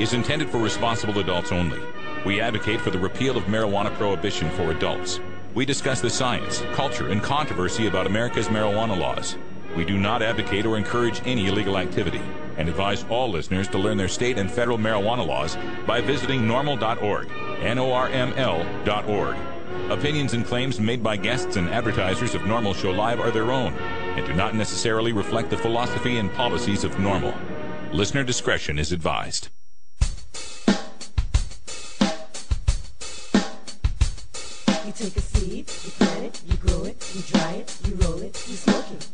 is intended for responsible adults only. We advocate for the repeal of marijuana prohibition for adults. We discuss the science, culture, and controversy about America's marijuana laws. We do not advocate or encourage any illegal activity and advise all listeners to learn their state and federal marijuana laws by visiting NORML.org, NORML.org. Opinions and claims made by guests and advertisers of NORML Show Live are their own and do not necessarily reflect the philosophy and policies of NORML. Listener discretion is advised. You take a seed, you plant it, you grow it, you dry it, you roll it, you smoke it.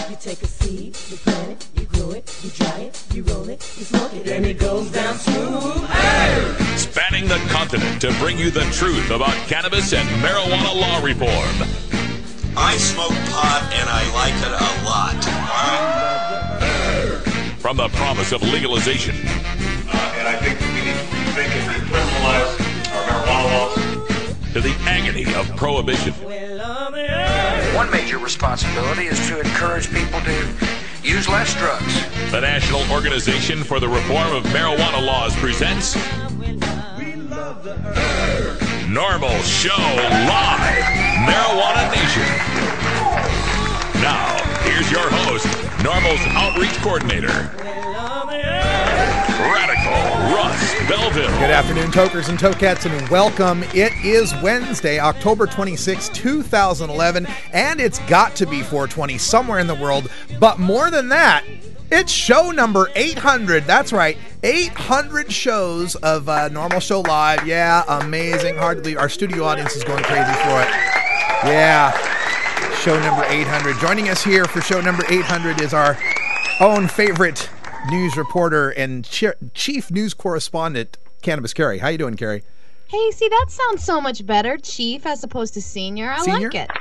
You take a seed, you plant it, you grow it, you dry it, you roll it, you smoke it, and it goes down smooth. Hey! Spanning the continent to bring you the truth about cannabis and marijuana law reform. I smoke pot and I like it a lot. From the promise of legalization. And I think we need to rethink and decriminalize our marijuana laws. To the agony of prohibition. One major responsibility is to encourage people to use less drugs. The National Organization for the Reform of Marijuana Laws presents NORML Show Live, Marijuana Nation. Now, here's your host, NORML's Outreach Coordinator, Radical Russ Belville. Good afternoon, tokers and tokettes, and welcome. It is Wednesday, October 26, 2011, and it's got to be 420 somewhere in the world. But more than that, it's show number 800. That's right, 800 shows of NORML Show Live. Yeah, amazing. Hard to believe. Our studio audience is going crazy for it. Yeah, show number 800. Joining us here for show number 800 is our own favorite news reporter and chief news correspondent, Cannabis Carrie. How you doing, Carrie? Hey, see, that sounds so much better, chief, as opposed to senior. I like it.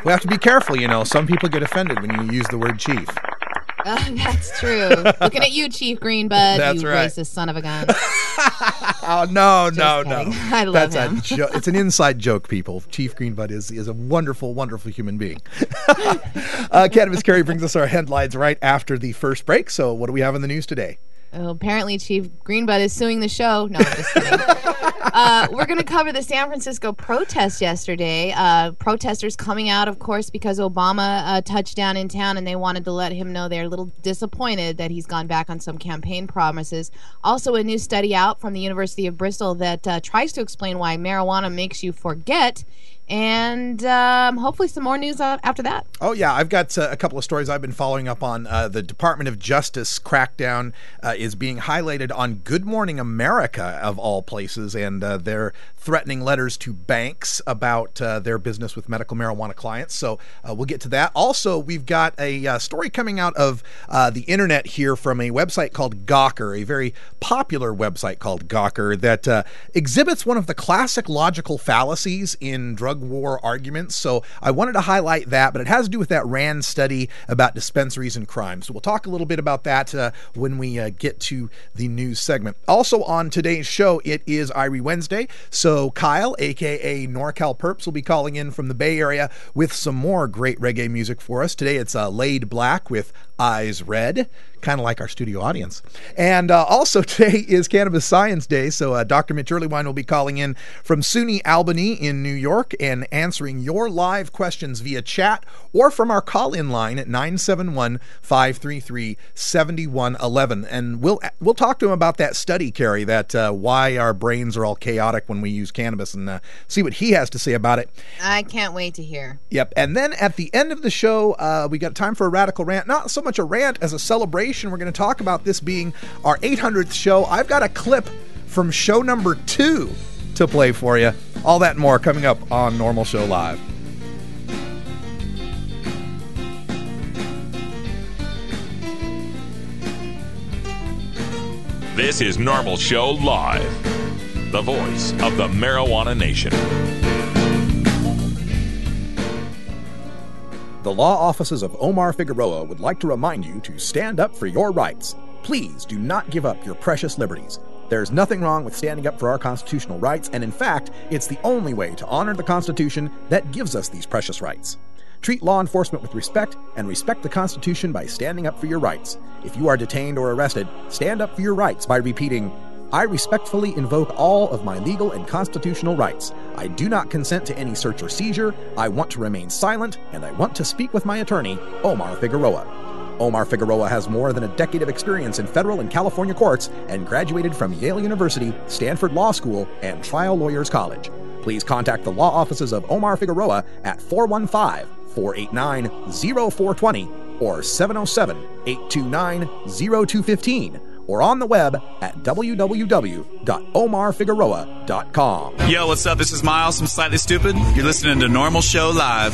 We have to be careful, you know. Some people get offended when you use the word chief. That's true. Looking at you, Chief Greenbud, That's you right. racist son of a gun. Oh, no. I love him. It's an inside joke, people. Chief Greenbud is a wonderful, wonderful human being. Cannabis Carrie brings us our headlines right after the first break. So what do we have in the news today? Oh, apparently Chief Greenbud is suing the show. No, I'm just kidding. We're going to cover the San Francisco protest yesterday. Protesters coming out, of course, because Obama touched down in town, and they wanted to let him know they're a little disappointed that he's gone back on some campaign promises. Also, a new study out from the University of Bristol that tries to explain why marijuana makes you forget. And hopefully some more news after that. Oh, yeah. I've got a couple of stories I've been following up on. The Department of Justice crackdown is being highlighted on Good Morning America, of all places, and they're threatening letters to banks about their business with medical marijuana clients. So we'll get to that. Also, we've got a story coming out of the internet here from a website called Gawker, a very popular website called Gawker that exhibits one of the classic logical fallacies in drug war arguments. So I wanted to highlight that, but it has to do with that RAND study about dispensaries and crime. So we'll talk a little bit about that when we get to the news segment. Also on today's show, it is Irie Wednesday. So Kyle, aka NorCal Perps, will be calling in from the Bay Area with some more great reggae music for us. Today it's Laid Black with Eyes Red, kind of like our studio audience. And also today is Cannabis Science Day, so Dr. Mitch Earlywine will be calling in from SUNY Albany in New York and answering your live questions via chat or from our call-in line at 971-533-7111. And we'll talk to him about that study, Carrie, that why our brains are all chaotic when we use cannabis, and see what he has to say about it. I can't wait to hear. Yep. And then at the end of the show, we got time for a radical rant. Not so much a rant as a celebration. We're going to talk about this being our 800th show. I've got a clip from show number 2 to play for you. All that and more coming up on NORML Show Live. This is NORML Show Live, the voice of the marijuana nation. The law offices of Omar Figueroa would like to remind you to stand up for your rights. Please do not give up your precious liberties. There's nothing wrong with standing up for our constitutional rights, and in fact, it's the only way to honor the Constitution that gives us these precious rights. Treat law enforcement with respect and respect the Constitution by standing up for your rights. If you are detained or arrested, stand up for your rights by repeating, I respectfully invoke all of my legal and constitutional rights. I do not consent to any search or seizure. I want to remain silent, and I want to speak with my attorney, Omar Figueroa. Omar Figueroa has more than a decade of experience in federal and California courts and graduated from Yale University, Stanford Law School, and Trial Lawyers College. Please contact the law offices of Omar Figueroa at 415-489-0420 or 707-829-0215 or on the web at www.omarfigueroa.com. Yo, what's up? This is Miles from Slightly Stupid. You're listening to Normal Show Live.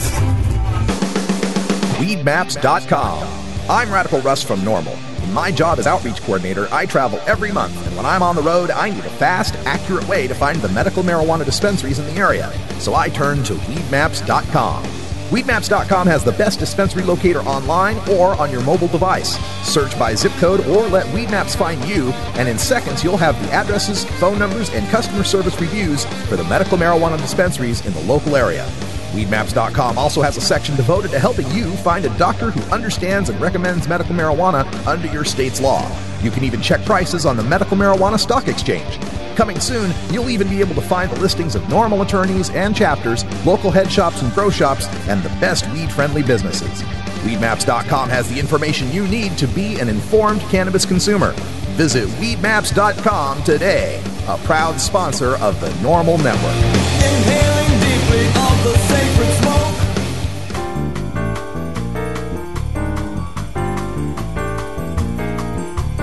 Weedmaps.com. I'm Radical Russ from Normal. In my job as outreach coordinator, I travel every month, and when I'm on the road, I need a fast, accurate way to find the medical marijuana dispensaries in the area. So I turn to Weedmaps.com. Weedmaps.com has the best dispensary locator online or on your mobile device. Search by zip code or let Weedmaps find you, and in seconds you'll have the addresses, phone numbers, and customer service reviews for the medical marijuana dispensaries in the local area. Weedmaps.com also has a section devoted to helping you find a doctor who understands and recommends medical marijuana under your state's law. You can even check prices on the Medical Marijuana Stock Exchange. Coming soon, you'll even be able to find the listings of normal attorneys and chapters, local head shops and grow shops, and the best weed-friendly businesses. Weedmaps.com has the information you need to be an informed cannabis consumer. Visit Weedmaps.com today, a proud sponsor of the Normal Network. Inhaling deeply of the sacred smoke.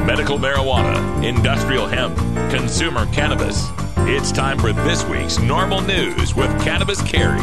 Medical marijuana, industrial hemp, consumer cannabis. It's time for this week's Normal News with Cannabis Carrie.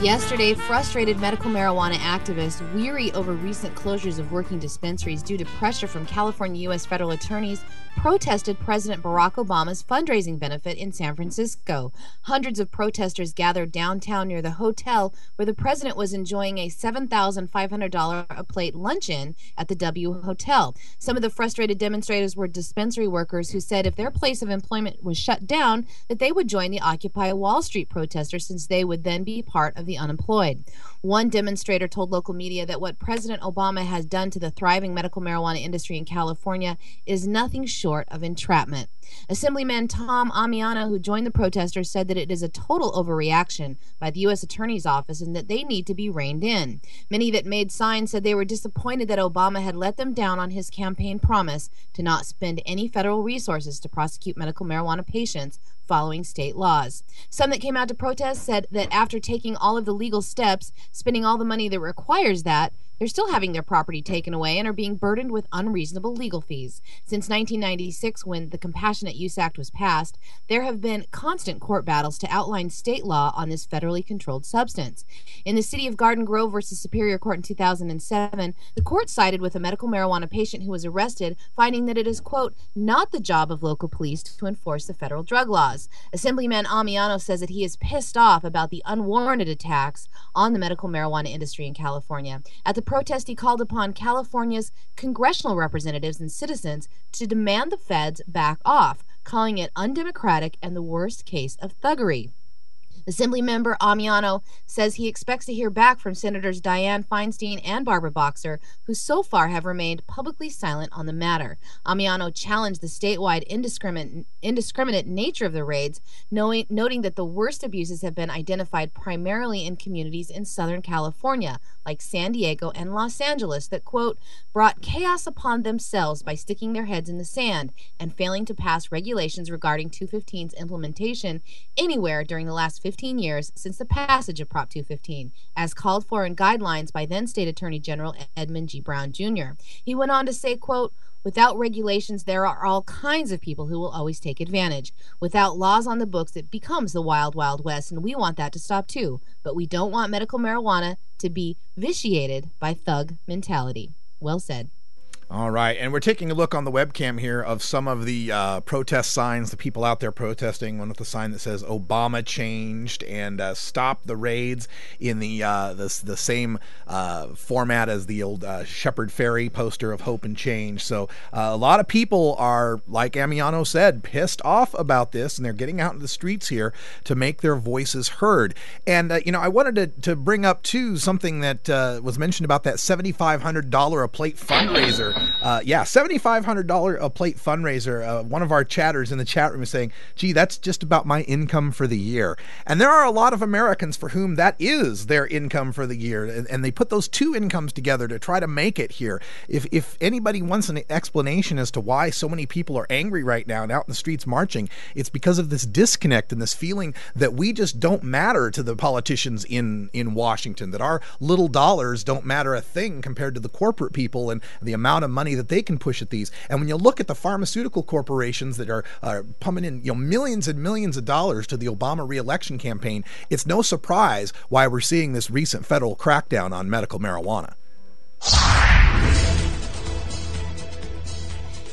Yesterday, frustrated medical marijuana activists, weary over recent closures of working dispensaries due to pressure from California U.S. federal attorneys, protested President Barack Obama's fundraising benefit in San Francisco. Hundreds of protesters gathered downtown near the hotel where the president was enjoying a $7,500 a plate luncheon at the W Hotel. Some of the frustrated demonstrators were dispensary workers who said if their place of employment was shut down, that they would join the Occupy Wall Street protesters since they would then be part of the unemployed. One demonstrator told local media that what President Obama has done to the thriving medical marijuana industry in California is nothing short of entrapment. Assemblyman Tom Amiano, who joined the protesters, said that it is a total overreaction by the U.S. Attorney's Office and that they need to be reined in. Many that made signs said they were disappointed that Obama had let them down on his campaign promise to not spend any federal resources to prosecute medical marijuana patients following state laws. Some that came out to protest said that after taking all of the legal steps, spending all the money that requires that, they're still having their property taken away and are being burdened with unreasonable legal fees. Since 1996, when the Compassionate Use Act was passed, there have been constant court battles to outline state law on this federally controlled substance. In the city of Garden Grove versus Superior Court in 2007, the court sided with a medical marijuana patient who was arrested, finding that it is, quote, not the job of local police to enforce the federal drug laws. Assemblyman Amiano says that he is pissed off about the unwarranted attacks on the medical marijuana industry in California. At the protest, he called upon California's congressional representatives and citizens to demand the feds back off, calling it undemocratic and the worst case of thuggery. Assemblymember Amiano says he expects to hear back from Senators Dianne Feinstein and Barbara Boxer, who so far have remained publicly silent on the matter. Amiano challenged the statewide indiscriminate nature of the raids, noting that the worst abuses have been identified primarily in communities in Southern California, like San Diego and Los Angeles, that, quote, brought chaos upon themselves by sticking their heads in the sand and failing to pass regulations regarding 215's implementation anywhere during the last 15 years since the passage of Prop 215, as called for in guidelines by then State Attorney General Edmund G. Brown Jr. He went on to say, quote, without regulations, there are all kinds of people who will always take advantage. Without laws on the books, it becomes the wild, wild west, and we want that to stop too. But we don't want medical marijuana to be vitiated by thug mentality. Well said. All right, and we're taking a look on the webcam here of some of the protest signs, the people out there protesting. One with the sign that says "Obama changed" and "Stop the raids" in the same format as the old Shepard Fairey poster of hope and change. So a lot of people are, like Amiano said, pissed off about this, and they're getting out in the streets here to make their voices heard. And I wanted to bring up too something that was mentioned about that $7,500 a plate fundraiser. $7,500 a plate fundraiser. One of our chatters in the chat room is saying, gee, that's just about my income for the year. And there are a lot of Americans for whom that is their income for the year. And they put those two incomes together to try to make it here. If anybody wants an explanation as to why so many people are angry right now and out in the streets marching, it's because of this disconnect and this feeling that we just don't matter to the politicians in Washington, that our little dollars don't matter a thing compared to the corporate people and the amount of money that they can push at these. And when you look at the pharmaceutical corporations that are pumping in millions and millions of dollars to the Obama re-election campaign, it's no surprise why we're seeing this recent federal crackdown on medical marijuana.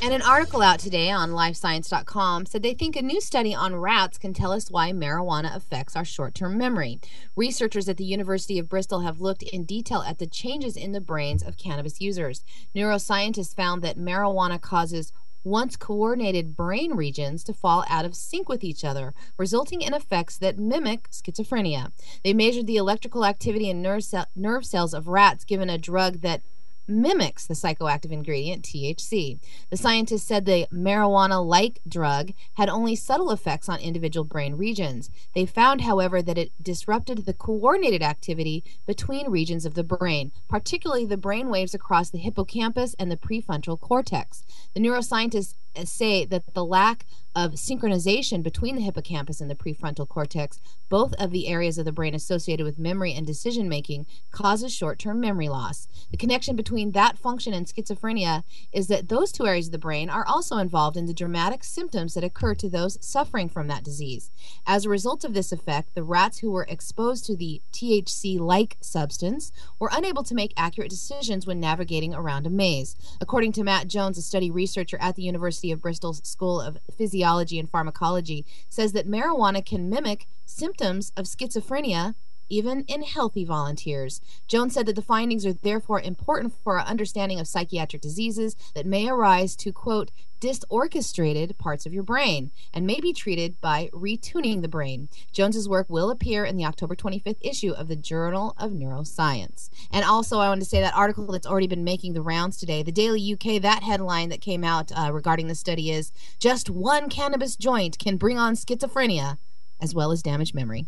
And an article out today on lifescience.com said they think a new study on rats can tell us why marijuana affects our short-term memory. Researchers at the University of Bristol have looked in detail at the changes in the brains of cannabis users. Neuroscientists found that marijuana causes once coordinated brain regions to fall out of sync with each other, resulting in effects that mimic schizophrenia. They measured the electrical activity in nerve cells of rats given a drug that mimics the psychoactive ingredient THC. The scientists said the marijuana-like drug had only subtle effects on individual brain regions. They found, however, that it disrupted the coordinated activity between regions of the brain, particularly the brain waves across the hippocampus and the prefrontal cortex. The neuroscientists say that the lack of synchronization between the hippocampus and the prefrontal cortex, both of the areas of the brain associated with memory and decision making, causes short-term memory loss. The connection between that function and schizophrenia is that those two areas of the brain are also involved in the dramatic symptoms that occur to those suffering from that disease. As a result of this effect, the rats who were exposed to the THC-like substance were unable to make accurate decisions when navigating around a maze. According to Matt Jones, a study researcher at the University of Bristol's School of Physiology and Pharmacology, says that marijuana can mimic symptoms of schizophrenia even in healthy volunteers. Jones said that the findings are therefore important for our understanding of psychiatric diseases that may arise to, quote, disorchestrated parts of your brain and may be treated by retuning the brain. Jones's work will appear in the October 25th issue of the Journal of Neuroscience. And also, I wanted to say that article that's already been making the rounds today, the Daily UK, that headline that came out regarding the study is, just one cannabis joint can bring on schizophrenia as well as damage memory.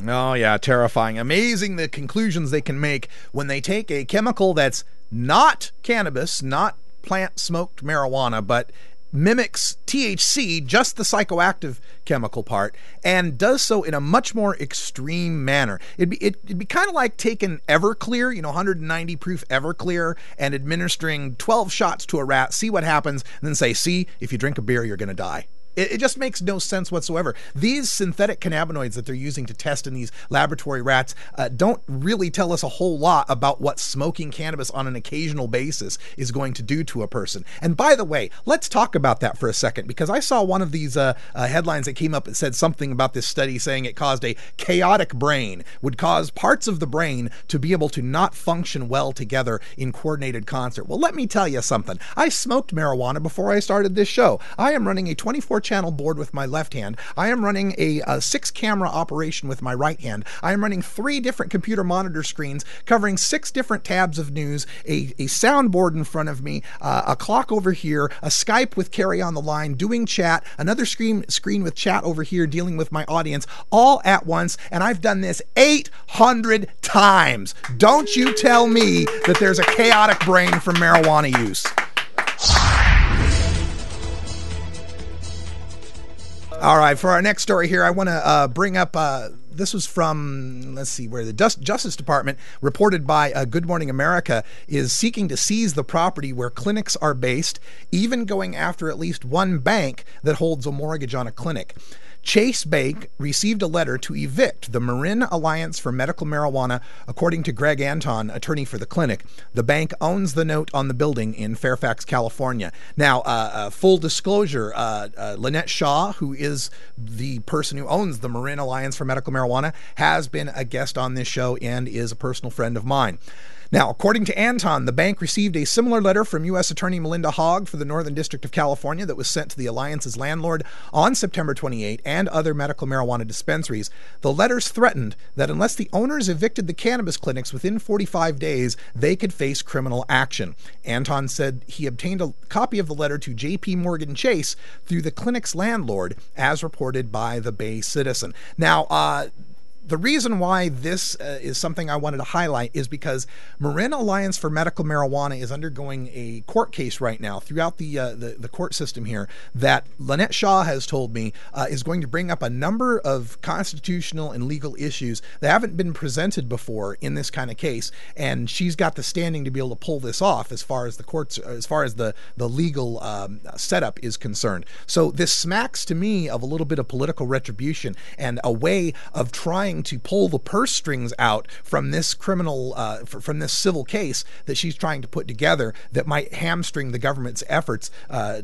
Oh, yeah, terrifying. Amazing the conclusions they can make when they take a chemical that's not cannabis, not plant-smoked marijuana, but mimics THC, just the psychoactive chemical part, and does so in a much more extreme manner. It'd be kind of like taking Everclear, 190 proof Everclear, and administering 12 shots to a rat, see what happens, and then say, see, if you drink a beer, you're going to die. It just makes no sense whatsoever. These synthetic cannabinoids that they're using to test in these laboratory rats don't really tell us a whole lot about what smoking cannabis on an occasional basis is going to do to a person. And by the way, let's talk about that for a second, because I saw one of these headlines that came up that said something about this study saying it caused a chaotic brain, would cause parts of the brain to be able to not function well together in coordinated concert. Well, let me tell you something. I smoked marijuana before I started this show. I am running a 24-channel board with my left hand. I am running a 6-camera operation with my right hand. I am running 3 different computer monitor screens covering 6 different tabs of news, a soundboard in front of me, a clock over here, a Skype with Carrie on the line, doing chat, another screen with chat over here dealing with my audience, all at once, and I've done this 800 times. Don't you tell me that there's a chaotic brain from marijuana use. All right, for our next story here, I want to bring up, this was from, let's see, where the Justice Department, reported by Good Morning America, is seeking to seize the property where clinics are based, even going after at least one bank that holds a mortgage on a clinic. Chase Bank received a letter to evict the Marin Alliance for Medical Marijuana, according to Greg Anton, attorney for the clinic. The bank owns the note on the building in Fairfax, California. Now, full disclosure, Lynette Shaw, who is the person who owns the Marin Alliance for Medical Marijuana, has been a guest on this show and is a personal friend of mine. Now, according to Anton, the bank received a similar letter from U.S. Attorney Melinda Hogg for the Northern District of California that was sent to the Alliance's landlord on September 28 and other medical marijuana dispensaries. The letters threatened that unless the owners evicted the cannabis clinics within 45 days, they could face criminal action. Anton said he obtained a copy of the letter to J.P. Morgan Chase through the clinic's landlord, as reported by the Bay Citizen. Now, the reason why this is something I wanted to highlight is because Marin Alliance for Medical Marijuana is undergoing a court case right now throughout the court system here that Lynette Shaw has told me is going to bring up a number of constitutional and legal issues that haven't been presented before in this kind of case, and she's got the standing to be able to pull this off as far as the courts, as far as the legal setup is concerned. So this smacks to me of a little bit of political retribution and a way of trying to pull the purse strings out from this criminal, from this civil case that she's trying to put together that might hamstring the government's efforts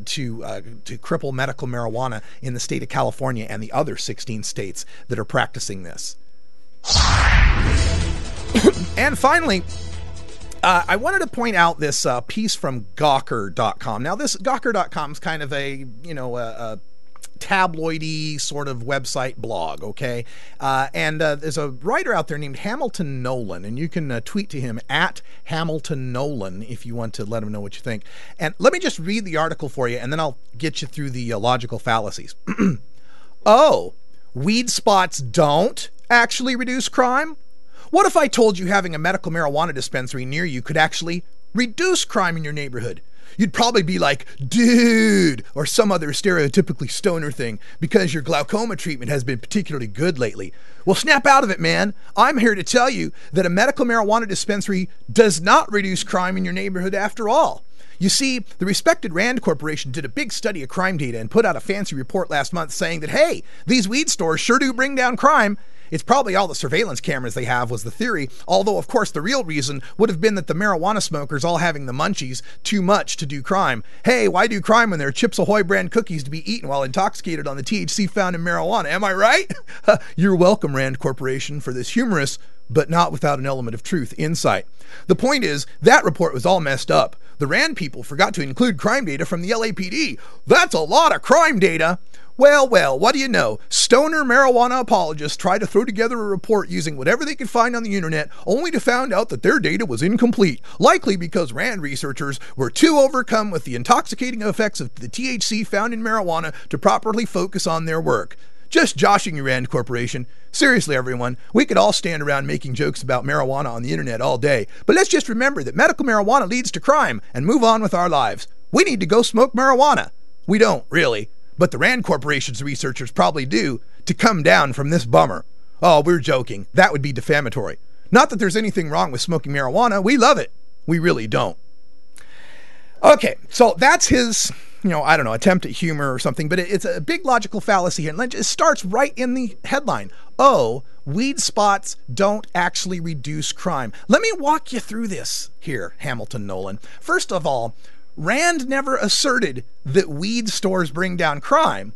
to cripple medical marijuana in the state of California and the other 16 states that are practicing this. And finally, I wanted to point out this piece from Gawker.com. Now, this Gawker.com is kind of a tabloidy sort of website blog, okay? And there's a writer out there named Hamilton Nolan, and you can tweet to him at Hamilton Nolan if you want to let him know what you think. And let me just read the article for you, and then I'll get you through the logical fallacies. Oh, weed spots don't actually reduce crime? What if I told you having a medical marijuana dispensary near you could actually reduce crime in your neighborhood? You'd probably be like, dude, or some other stereotypically stoner thing, because your glaucoma treatment has been particularly good lately. Well, snap out of it, man. I'm here to tell you that a medical marijuana dispensary does not reduce crime in your neighborhood after all. You see, the respected Rand Corporation did a big study of crime data and put out a fancy report last month saying that, hey, these weed stores sure do bring down crime. It's probably all the surveillance cameras they have, was the theory, although, of course, the real reason would have been that the marijuana smokers all having the munchies too much to do crime. Hey, why do crime when there are Chips Ahoy brand cookies to be eaten while intoxicated on the THC found in marijuana? Am I right? You're welcome, Rand Corporation, for this humorous but not without an element of truth insight. The point is, that report was all messed up. The Rand people forgot to include crime data from the LAPD. That's a lot of crime data. Well, what do you know? Stoner marijuana apologists try to throw together a report using whatever they could find on the internet, only to find out that their data was incomplete, likely because Rand researchers were too overcome with the intoxicating effects of the THC found in marijuana to properly focus on their work. Just joshing you, Rand Corporation. Seriously, everyone, we could all stand around making jokes about marijuana on the internet all day, but let's just remember that medical marijuana leads to crime and move on with our lives. We need to go smoke marijuana. We don't, really. But the Rand Corporation's researchers probably do, to come down from this bummer. Oh, we're joking. That would be defamatory. Not that there's anything wrong with smoking marijuana. We love it. We really don't. Okay, so that's his, attempt at humor or something, but it's a big logical fallacy here. And it starts right in the headline. Oh, weed spots don't actually reduce crime. Let me walk you through this here, Hamilton Nolan. First of all, Rand never asserted that weed stores bring down crime.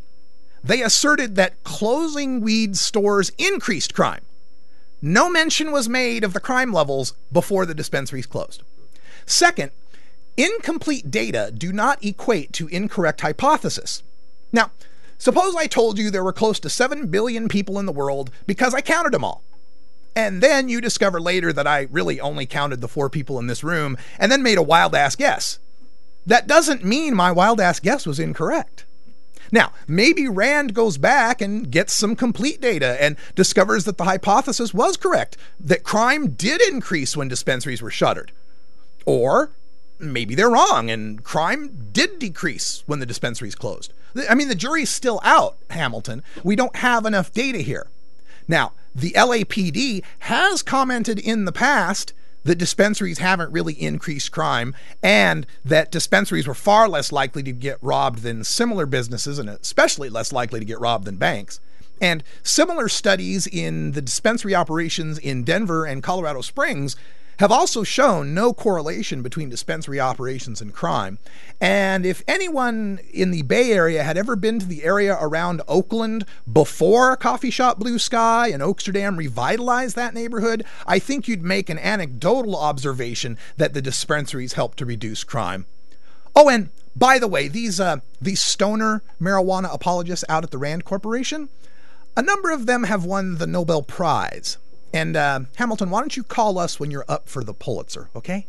They asserted that closing weed stores increased crime. No mention was made of the crime levels before the dispensaries closed. Second, incomplete data do not equate to incorrect hypothesis. Now, suppose I told you there were close to 7 billion people in the world because I counted them all. And then you discover later that I really only counted the 4 people in this room and then made a wild-ass guess. That doesn't mean my wild-ass guess was incorrect. Now, maybe Rand goes back and gets some complete data and discovers that the hypothesis was correct, that crime did increase when dispensaries were shuttered. Or maybe they're wrong and crime did decrease when the dispensaries closed. I mean, the jury's still out, Hamilton. We don't have enough data here. Now, the LAPD has commented in the past that dispensaries haven't really increased crime and that dispensaries were far less likely to get robbed than similar businesses and especially less likely to get robbed than banks. And similar studies in the dispensary operations in Denver and Colorado Springs have also shown no correlation between dispensary operations and crime. And if anyone in the Bay Area had ever been to the area around Oakland before Coffee Shop Blue Sky and Oaksterdam revitalized that neighborhood, I think you'd make an anecdotal observation that the dispensaries help to reduce crime. Oh, and by the way, these stoner marijuana apologists out at the Rand Corporation, a number of them have won the Nobel Prize. And Hamilton, why don't you call us when you're up for the Pulitzer, okay?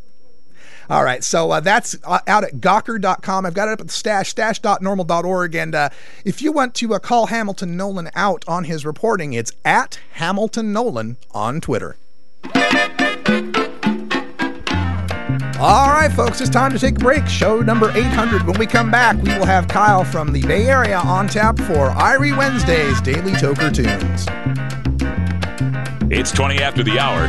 All right, so that's out at Gawker.com. I've got it up at the stash.normal.org. And if you want to call Hamilton Nolan out on his reporting, it's at Hamilton Nolan on Twitter. All right, folks, it's time to take a break. Show number 800. When we come back, we will have Kyle from the Bay Area on tap for Irie Wednesday's Daily Toker Tunes. It's 20 after the hour,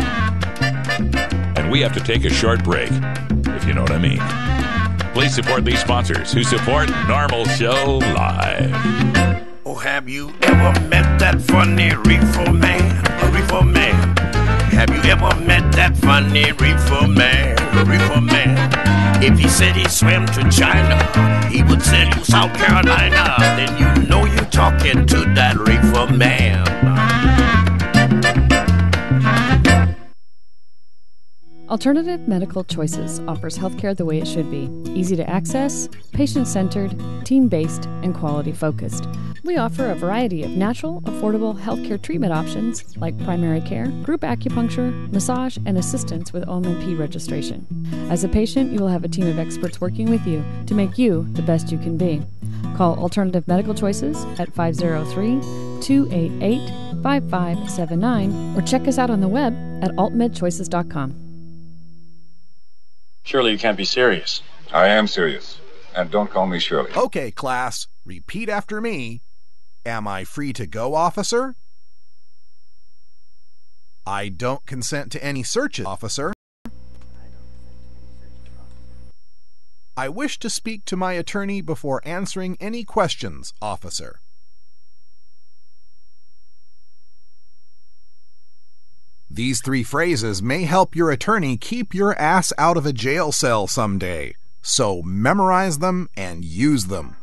and we have to take a short break, if you know what I mean. Please support these sponsors who support Normal Show Live. Oh, have you ever met that funny reefer man? A reefer man. Have you ever met that funny reefer man? A reefer man. If he said he swam to China, he would sell you South Carolina. Then you know you're talking to that reefer man. Alternative Medical Choices offers healthcare the way it should be. Easy to access, patient-centered, team-based, and quality-focused. We offer a variety of natural, affordable healthcare treatment options like primary care, group acupuncture, massage, and assistance with OMP registration. As a patient, you will have a team of experts working with you to make you the best you can be. Call Alternative Medical Choices at 503-288-5579 or check us out on the web at altmedchoices.com. Surely you can't be serious. I am serious. And don't call me Shirley. Okay, class, repeat after me. Am I free to go, officer? I don't consent to any searches, officer. I wish to speak to my attorney before answering any questions, officer. These 3 phrases may help your attorney keep your ass out of a jail cell someday. So memorize them and use them.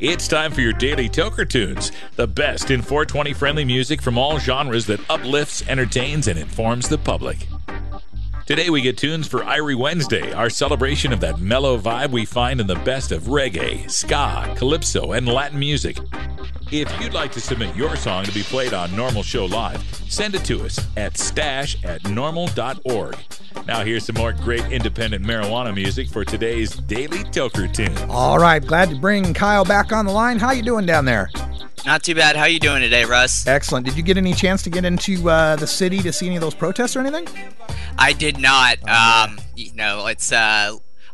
It's time for your Daily Toker Tunes, the best in 420 friendly music from all genres that uplifts, entertains, and informs the public. Today we get tunes for Irie Wednesday, our celebration of that mellow vibe we find in the best of reggae, ska, calypso, and Latin music. If you'd like to submit your song to be played on Normal Show Live, send it to us at stash@normal.org. Now here's some more great independent marijuana music for today's Daily Toker Tune. All right, glad to bring Kyle back on the line. How you doing down there? Not too bad. How you doing today, Russ? Excellent. Did you get any chance to get into the city to see any of those protests or anything? I did not. It's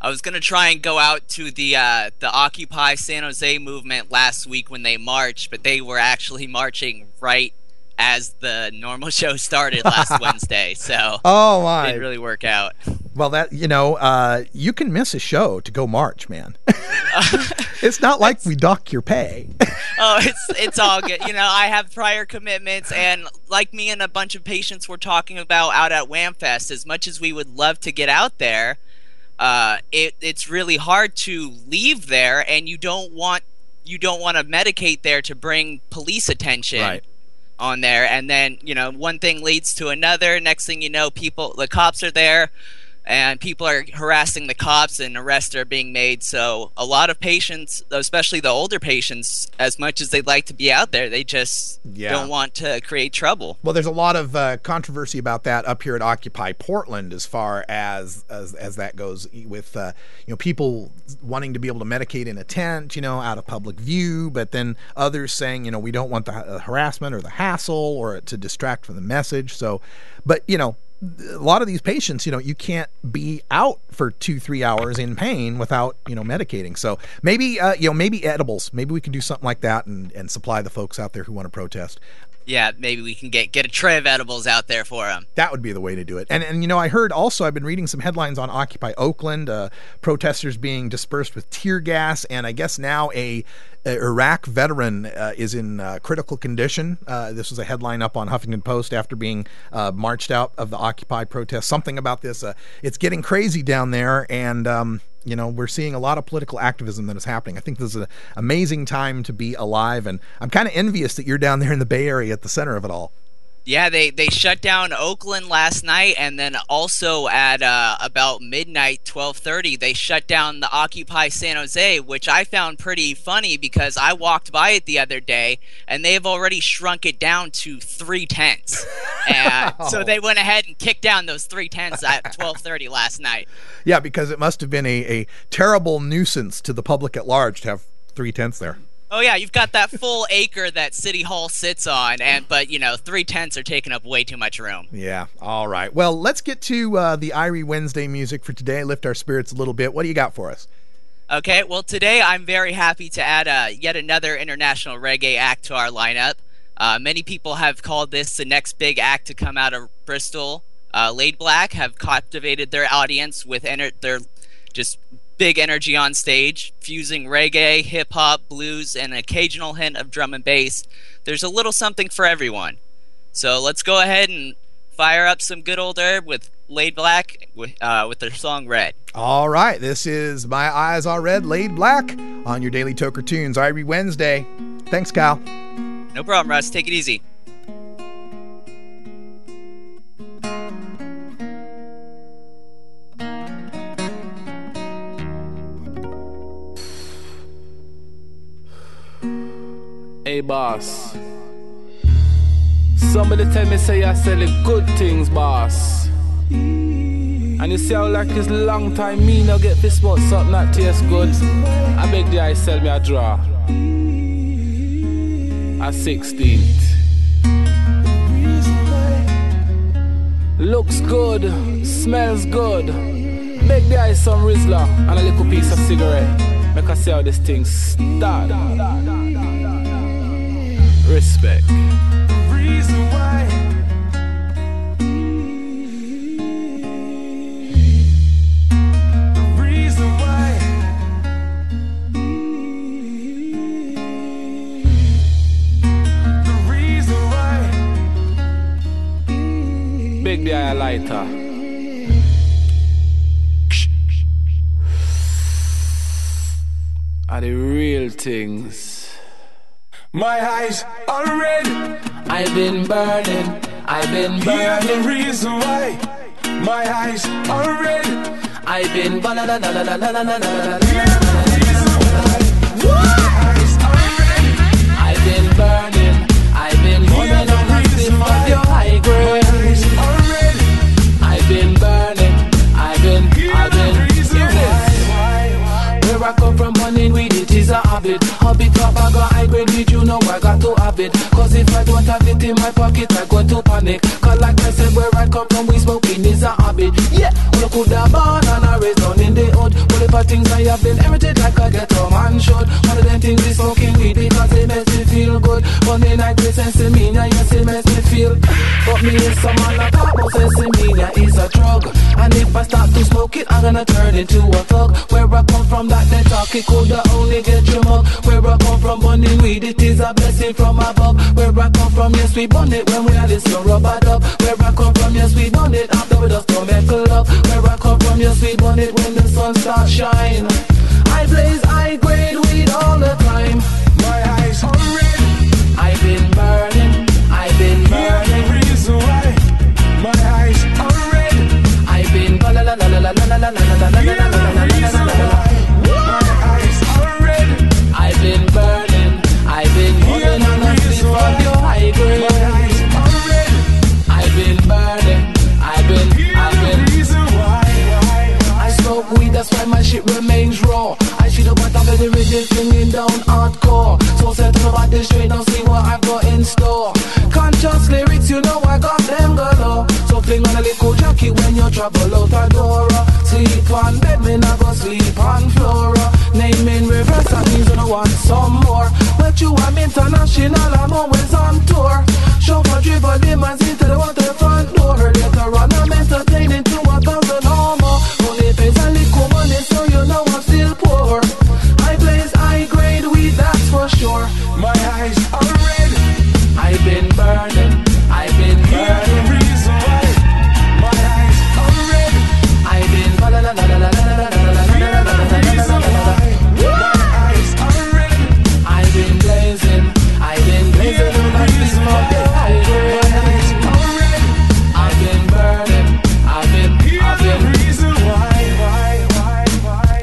I was gonna try and go out to the Occupy San Jose movement last week when they marched, but they were actually marching right as the Normal Show started last Wednesday, so it didn't really work out. Well, that you can miss a show to go march, man. It's not like we dock your pay. Oh, it's all good. I have prior commitments, and like me and a bunch of patients were talking about out at WAMFest, as much as we would love to get out there, it's really hard to leave there, and you don't want to medicate there to bring police attention on there, and then one thing leads to another. Next thing you know, the cops are there, and people are harassing the cops, and arrests are being made. So a lot of patients, especially the older patients, as much as they'd like to be out there, they just don't want to create trouble. Well, there's a lot of controversy about that up here at Occupy Portland, as far as that goes, with people wanting to be able to medicate in a tent, out of public view, but then others saying, we don't want the harassment or the hassle or to distract from the message. So, but a lot of these patients, you can't be out for 2-3 hours in pain without, medicating. So maybe edibles. Maybe we can do something like that and supply the folks out there who want to protest. Yeah, maybe we can get a tray of edibles out there for them. That would be the way to do it. And you know, I heard also, I've been reading some headlines on Occupy Oakland, protesters being dispersed with tear gas, and I guess now a Iraq veteran is in critical condition. This was a headline up on Huffington Post after being marched out of the Occupy protest. Something about this. It's getting crazy down there, and you know, we're seeing a lot of political activism that is happening. I think this is an amazing time to be alive, and I'm kind of envious that you're down there in the Bay Area at the center of it all. Yeah, they shut down Oakland last night, and then also at about midnight, 12:30, they shut down the Occupy San Jose, which I found pretty funny because I walked by it the other day, and they've already shrunk it down to 3 tents. And so they went ahead and kicked down those 3 tents at 12:30 last night. Yeah, because it must have been a terrible nuisance to the public at large to have 3 tents there. Oh yeah, you've got that full acre that City Hall sits on, but you know, 3 tents are taking up way too much room. Yeah, all right. Well, let's get to the Irie Wednesday music for today. Lift our spirits a little bit. What do you got for us? Okay, well today I'm very happy to add yet another international reggae act to our lineup. Many people have called this the next big act to come out of Bristol. Laid Black have captivated their audience with their just big energy on stage, fusing reggae, hip-hop, blues, and an occasional hint of drum and bass. There's a little something for everyone. So let's go ahead and fire up some good old herb with Laid Black with their song Red. All right, this is My Eyes Are Red, Laid Black on your Daily Toker Tunes, Irie Wednesday. Thanks, Kyle. No problem, Russ. Take it easy. Hey boss, somebody tell me say you're selling good things, boss. And you see how like it's long time me no get this smoke something that tastes good. I beg the I sell me a draw. A 16th. Looks good, smells good. Beg the I some Rizzler and a little piece of cigarette. Make I see how this thing start. Respect. The reason why big the eye lighter. Are the real things. My eyes are red. I've been burning. I've been burning. Here's the reason why. My eyes are red. I've been burning. Here's the reason why. My eyes are red. I've been burning. I've been burning on the tip of your high grade. My eyes are red. I've been burning. I've been. Where I come from, running with it is a habit. Habit up, I got high grade with you, know I got to have it. Cause if I don't have it in my pocket, I go to panic. Cause like I said, where I come from, we smoking is a habit. Yeah, well I could have born and I raised down in the hood. But if I things I have been heritage like I get a man should. One of them things is smoking weed because it makes me feel good. Funny like this sensimania, yes it makes me feel. But me is someone like that, but sensimania is a drug. And if I start to smoke it, I'm gonna turn into a thug. Where I come from, that they talk, it coulda only get you mug. Where I come from, burning weed, it is a blessing from above. Where I come from, yes, we burn it when we are this no rubber dub. Where I come from, yes, we burn it after we just don't make love. Where I come from, yes, we burn it when the sun starts shine. I blaze high grade weed all the time. My eyes are red. I've been burning. I've been burning. Here's the reason why. My eyes are red. I've been la la la la la la la la la la la la. I've been burning. I've been burning on the sleep of your high grade. I've been burning. I've been. I smoke weed, that's why my shit remains raw. I should have went up with the rhythm singing down hardcore. So set up about this straight, now see what I got in store. Conscious lyrics, you know I got them galore. So fling on a little jacket when you travel out a door. Sleep on bed, me not go sleep on floor. Name in reverse, that means you don't want some more. But you am international, I'm always on tour. a dribble limousine to the waterfront door. Later on I'm entertaining to 1,000 or more. Only pays a little money, so you know I'm still poor. I blaze high grade weed, that's for sure. My eyes are red. I've been burning, I've been Hear the burning. reason why. My eyes are red. I've been Hear the reason why. My eyes are red. I've been blazing, I've been blazing on my reason why. I've been burning, I've been Reason why.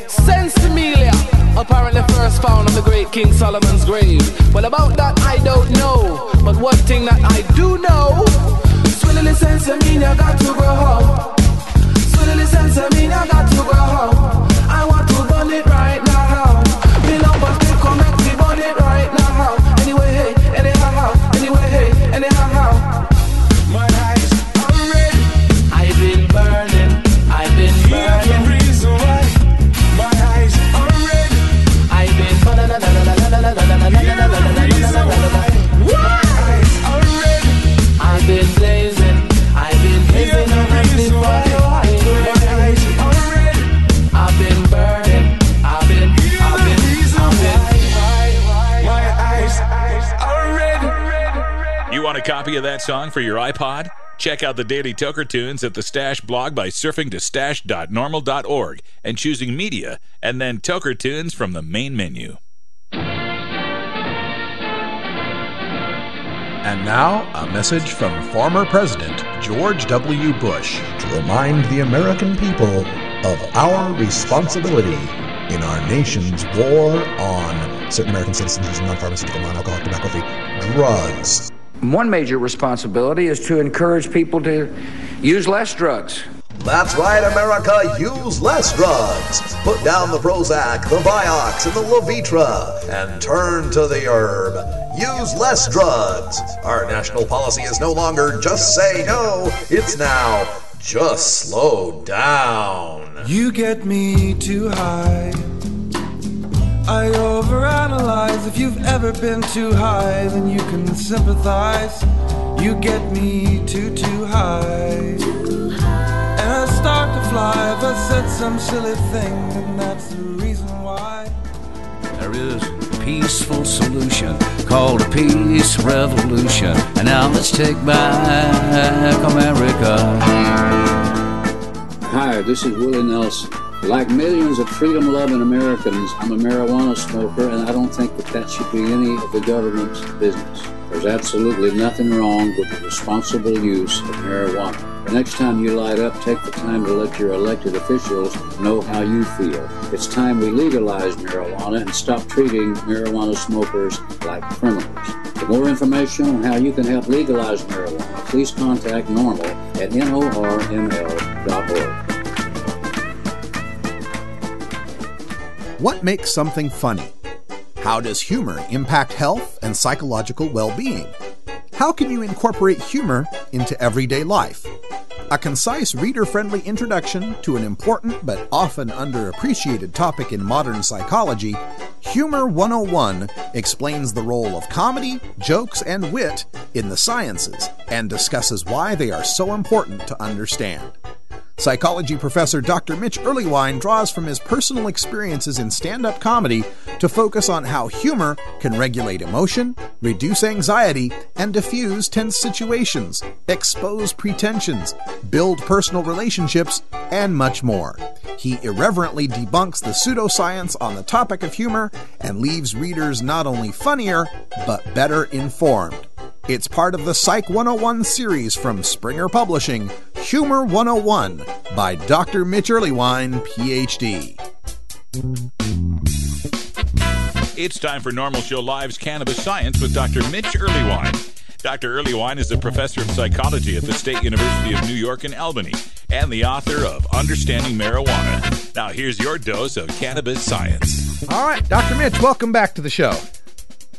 Sensimilia, apparently first found on the great King Solomon's grave. Well, about that I don't know, but one thing that I do know, swillily sensimilia got to grow. Swillily sensimilia got to grow. I want to burn it right now. Me love but they come make me burn it right now. Anyway, hey, anyhow, anyway, hey, anyhow. My eyes are red. I've been burning, I've been Hear the burning. reason why. My eyes are red. I've been Hear the reason why. My eyes are red. I've been blazing, I've been Hear blazing the on my reason why. My eyes are red. I've been burning, I've been My eyes are red. You want a copy of that song for your iPod? Check out the Daily Toker Tunes at the Stash blog by surfing to stash.normal.org and choosing Media and then Toker Tunes from the main menu. And now, a message from former President George W. Bush to remind the American people of our responsibility in our nation's war on certain American citizens using non-pharmaceutical, non-alcoholic, tobacco-free drugs. One major responsibility is to encourage people to use less drugs. That's right, America, use less drugs. Put down the Prozac, the Vioxx, and the Levitra, and turn to the herb. Use less drugs. Our national policy is no longer just say no, it's now just slow down. You get me too high. I overanalyze. If you've ever been too high, then you can sympathize. You get me too high. And I start to fly if I said some silly thing, and that's the reason why. There is a peaceful solution called a peace revolution. And now let's take back America. Hi, this is Willie Nelson. Like millions of freedom-loving Americans, I'm a marijuana smoker, and I don't think that should be any of the government's business. There's absolutely nothing wrong with the responsible use of marijuana. The next time you light up, take the time to let your elected officials know how you feel. It's time we legalize marijuana and stop treating marijuana smokers like criminals. For more information on how you can help legalize marijuana, please contact NORML at norml.org. What makes something funny? How does humor impact health and psychological well-being? How can you incorporate humor into everyday life? A concise, reader-friendly introduction to an important but often underappreciated topic in modern psychology, Humor 101 explains the role of comedy, jokes, and wit in the sciences and discusses why they are so important to understand. Psychology professor Dr. Mitch Earleywine draws from his personal experiences in stand-up comedy to focus on how humor can regulate emotion, reduce anxiety, and diffuse tense situations, expose pretensions, build personal relationships, and much more. He irreverently debunks the pseudoscience on the topic of humor and leaves readers not only funnier, but better informed. It's part of the Psych 101 series from Springer Publishing, Humor 101 by Dr. Mitch Earleywine, Ph.D. It's time for Normal Show Live's Cannabis Science with Dr. Mitch Earleywine. Dr. Earleywine is a professor of psychology at the State University of New York in Albany and the author of Understanding Marijuana. Now here's your dose of cannabis science. All right, Dr. Mitch, welcome back to the show.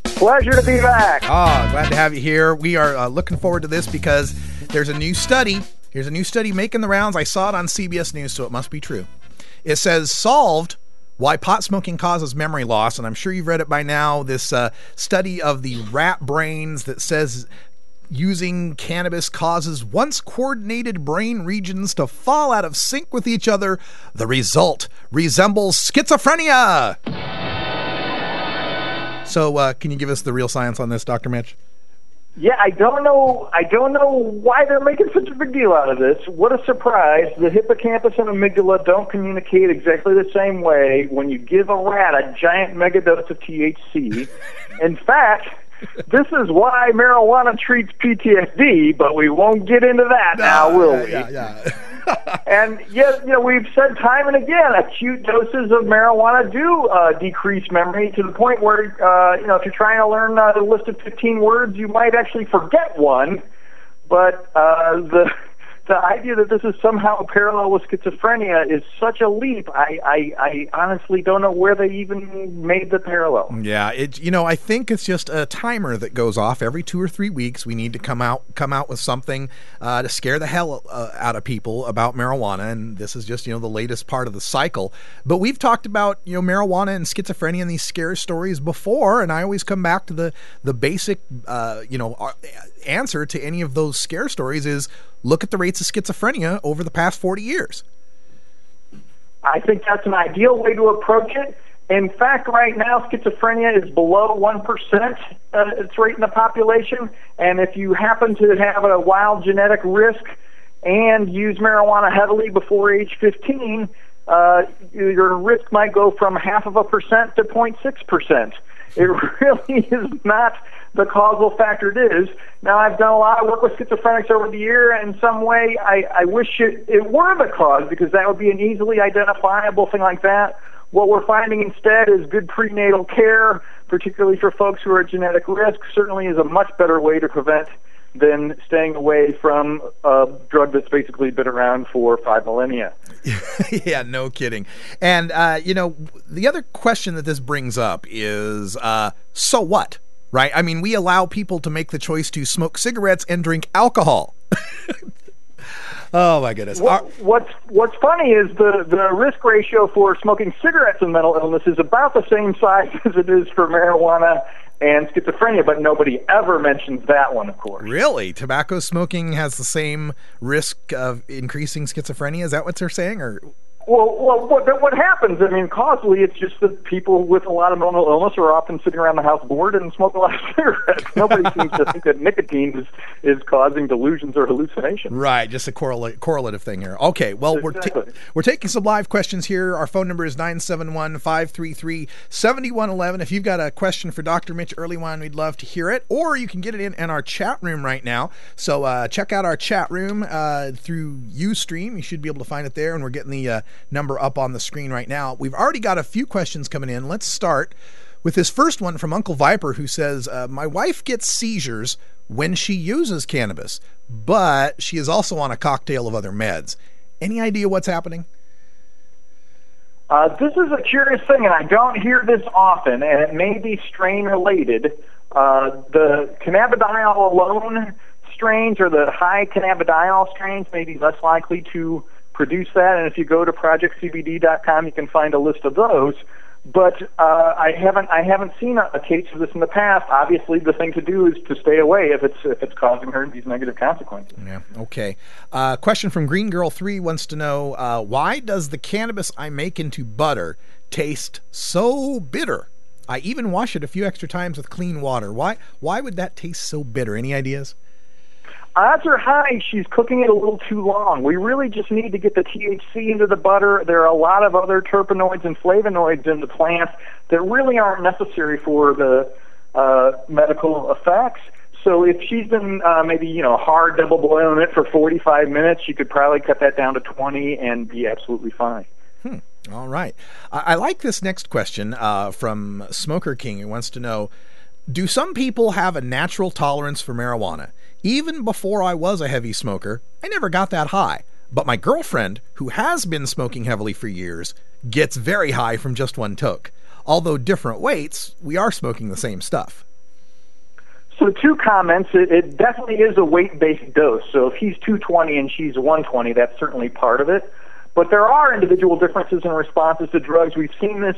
Pleasure to be back. Glad to have you here. We are looking forward to this because there's a new study. Here's a new study making the rounds. I saw it on CBS News, so it must be true. It says, solved why pot smoking causes memory loss. And I'm sure you've read it by now. This study of the rat brains that says using cannabis causes once coordinated brain regions to fall out of sync with each other. The result resembles schizophrenia. So, can you give us the real science on this, Dr. Mitch? Yeah, I don't know why they're making such a big deal out of this. What a surprise. The hippocampus and amygdala don't communicate exactly the same way when you give a rat a giant megadose of THC. In fact, this is why marijuana treats PTSD, but we won't get into that now, will we? Yeah. And we've said time and again, acute doses of marijuana do decrease memory to the point where, if you're trying to learn a list of 15 words, you might actually forget one. But the idea that this is somehow a parallel with schizophrenia is such a leap. I honestly don't know where they even made the parallel. Yeah, I think it's just a timer that goes off every 2 or 3 weeks. We need to come out with something to scare the hell out of people about marijuana, and this is just the latest part of the cycle. But we've talked about marijuana and schizophrenia and these scare stories before, and I always come back to the basic answer to any of those scare stories is look at the rates of schizophrenia over the past 40 years. I think that's an ideal way to approach it. In fact, right now, schizophrenia is below 1% its rate in the population, and if you happen to have a wild genetic risk and use marijuana heavily before age 15, your risk might go from 0.5% to 0.6%. It really is not the causal factor it is. Now, I've done a lot of work with schizophrenics over the year, and in some way I wish it were the cause, because that would be an easily identifiable thing like that. What we're finding instead is good prenatal care, particularly for folks who are at genetic risk, certainly is a much better way to prevent than staying away from a drug that's basically been around for 5 millennia. Yeah, no kidding. And, the other question that this brings up is, so what? Right? I mean, we allow people to make the choice to smoke cigarettes and drink alcohol. Oh, my goodness. What's funny is the risk ratio for smoking cigarettes and mental illness is about the same size as it is for marijuana and schizophrenia, but nobody ever mentions that one, of course. Really? Tobacco smoking has the same risk of increasing schizophrenia? Is that what they're saying? Or... Well, what happens, causally, it's just that people with a lot of mental illness are often sitting around the house bored and smoke a lot of cigarettes. Nobody seems to think that nicotine is causing delusions or hallucinations. Right, just a correlative thing here. Okay, well, exactly. We're taking some live questions here. Our phone number is 971-533-7111. If you've got a question for Dr. Mitch Earlywine, we'd love to hear it. Or you can get it in our chat room right now. So check out our chat room through Ustream. You should be able to find it there, and we're getting the number up on the screen right now. We've already got a few questions coming in. Let's start with this first one from Uncle Viper, who says, my wife gets seizures when she uses cannabis, but she is also on a cocktail of other meds. Any idea what's happening? This is a curious thing, and I don't hear this often, and it may be strain related. The cannabidiol alone strains, or the high cannabidiol strains, may be less likely to produce that, and if you go to projectcbd.com, you can find a list of those. But I haven't seen a case of this in the past. Obviously, the thing to do is to stay away if it's causing her these negative consequences. Yeah. Okay. Question from Green Girl 3 wants to know, why does the cannabis I make into butter taste so bitter? I even wash it a few extra times with clean water. Why would that taste so bitter? Any ideas? Odds are high she's cooking it a little too long. We really just need to get the THC into the butter. There are a lot of other terpenoids and flavonoids in the plant that really aren't necessary for the medical effects. So if she's been hard double boiling it for 45 minutes, you could probably cut that down to 20 and be absolutely fine. All right. I like this next question from Smoker King, who wants to know, do some people have a natural tolerance for marijuana? Even before I was a heavy smoker, I never got that high. But my girlfriend, who has been smoking heavily for years, gets very high from just one toke. Although different weights, we are smoking the same stuff. So 2 comments. It definitely is a weight-based dose. So if he's 220 and she's 120, that's certainly part of it. But there are individual differences in responses to drugs. We've seen this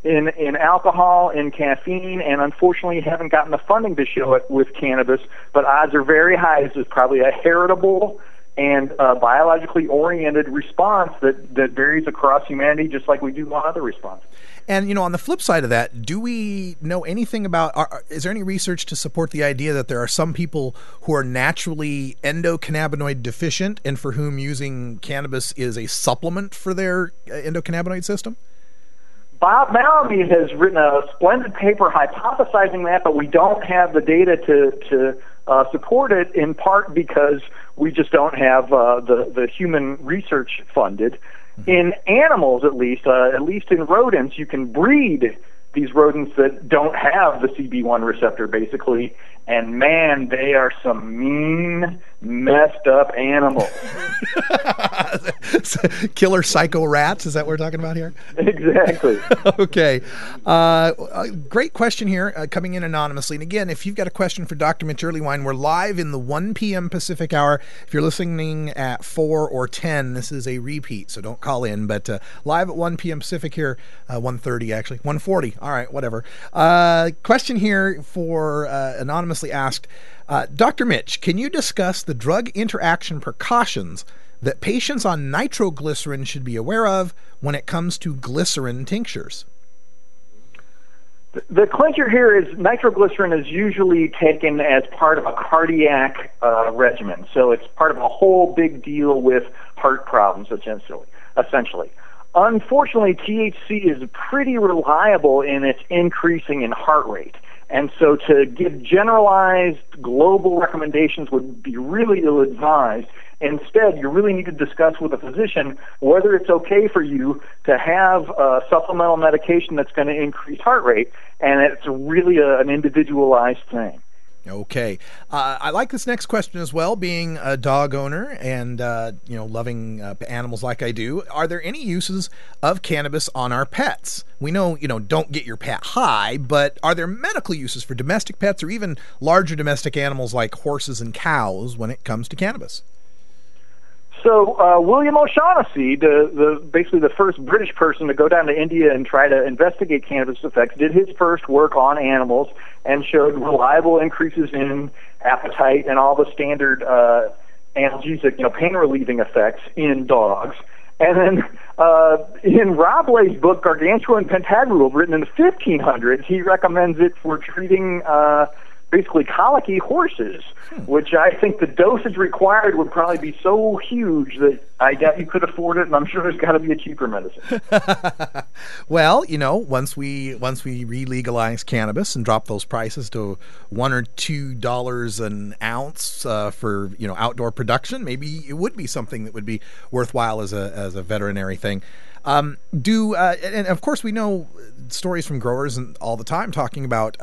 in alcohol, in caffeine, and unfortunately haven't gotten the funding to show it with cannabis. But odds are very high. This is probably a heritable and biologically oriented response that varies across humanity, just like we do on other responses. And, on the flip side of that, do we know anything about, is there any research to support the idea that there are some people who are naturally endocannabinoid deficient and for whom using cannabis is a supplement for their endocannabinoid system? Bob Malamud has written a splendid paper hypothesizing that, but we don't have the data to support it, in part because we just don't have the human research funded. In animals, at least in rodents, you can breed these rodents that don't have the CB1 receptor, basically, and man, they are some mean, messed up animals. Killer psycho rats, is that what we're talking about here? Exactly. Okay. Great question here, coming in anonymously. And again, if you've got a question for Dr. Mitch Earleywine, we're live in the 1 p.m. Pacific hour. If you're listening at 4 or 10, this is a repeat, so don't call in. But live at 1 p.m. Pacific here, 1:30 actually, 1:40. All right, whatever. Question here for anonymously asked, Dr. Mitch, can you discuss the drug interaction precautions that patients on nitroglycerin should be aware of when it comes to glycerin tinctures? The clincher here is nitroglycerin is usually taken as part of a cardiac regimen. So it's part of a whole big deal with heart problems, essentially. Unfortunately, THC is pretty reliable in its increasing in heart rate. And so to give generalized global recommendations would be really ill-advised. Instead, you really need to discuss with a physician whether it's okay for you to have a supplemental medication that's going to increase heart rate, and it's really an individualized thing. Okay. I like this next question as well, being a dog owner and, loving animals like I do. Are there any uses of cannabis on our pets? We know, don't get your pet high, but are there medical uses for domestic pets or even larger domestic animals like horses and cows when it comes to cannabis? So William O'Shaughnessy, basically the first British person to go down to India and try to investigate cannabis effects, did his first work on animals and showed reliable increases in appetite and all the standard analgesic, pain-relieving effects in dogs. And then in Rob Lay's book, Gargantua and Pentagonal, written in the 1500s, he recommends it for treating basically colicky horses, which I think the dosage required would probably be so huge that I doubt you could afford it, and I'm sure there's got to be a cheaper medicine. Well, once we re-legalize cannabis and drop those prices to $1 or $2 an ounce for outdoor production, maybe it would be something that would be worthwhile as a veterinary thing. And of course we know stories from growers and all the time talking about